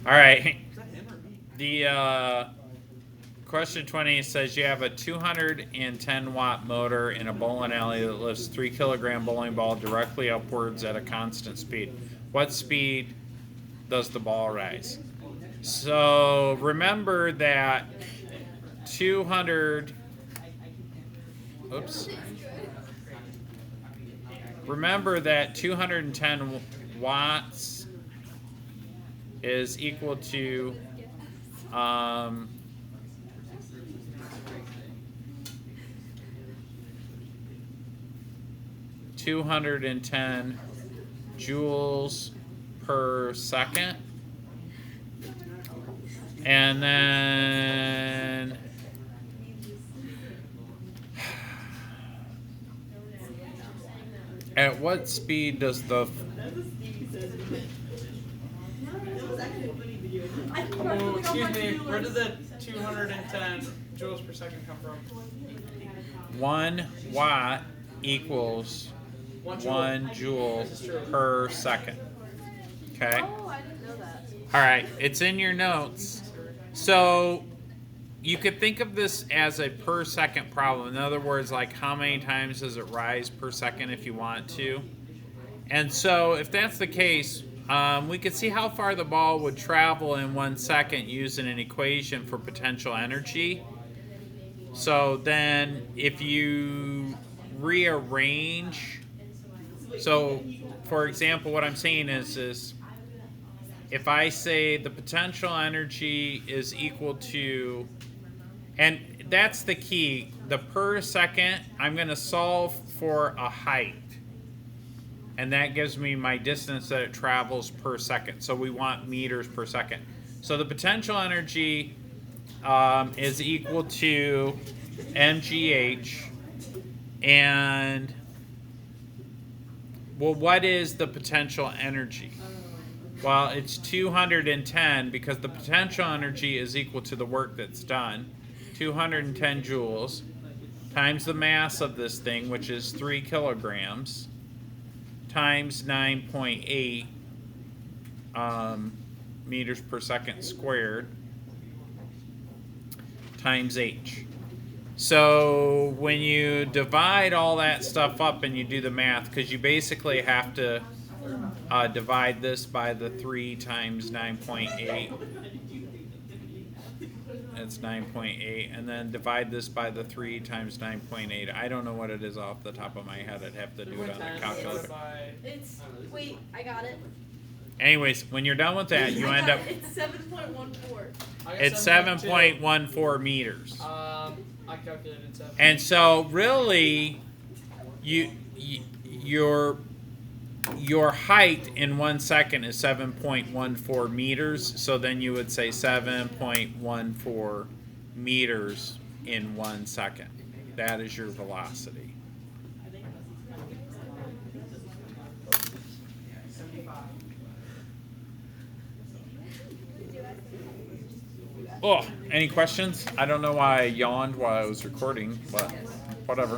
All right. The question 20 says you have a 210 watt motor in a bowling alley that lifts 3 kilogram bowling ball directly upwards at a constant speed. What speed does the ball rise? So remember that 200. Oops. Remember that 210 watts is equal to 210 joules per second. And then at what speed does the Oh, excuse me, where did the 210 joules per second come from? 1 watt equals 1 joule per second? Okay. Oh, I didn't know that. All right, it's in your notes. So you could think of this as a per second problem. In other words, like how many times does it rise per second if you want to? And so if that's the case, we could see how far the ball would travel in 1 second using an equation for potential energy. So then if you rearrange, so for example, what I'm saying is if I say the potential energy is equal to, and that's the key, the per second, I'm going to solve for a height. And that gives me my distance that it travels per second. So we want meters per second. So the potential energy is equal to mgh. And, well, what is the potential energy? Well, it's 210 because the potential energy is equal to the work that's done. 210 joules times the mass of this thing, which is 3 kilograms, times 9.8 meters per second squared, times h. So when you divide all that stuff up and you do the math, because you basically have to divide this by the 3 times 9.8. That's 9.8. And then divide this by the 3 times 9.8. I don't know what it is off the top of my head. I'd have to do it on a calculator. It's, wait, I got it. Anyways, when you're done with that, you end up... It's 7.14. It's 7.14 meters. I calculated 7. And so really, your height in 1 second is 7.14 meters. So then you would say 7.14 meters in 1 second. That is your velocity. Oh, any questions? I don't know why I yawned while I was recording, but whatever.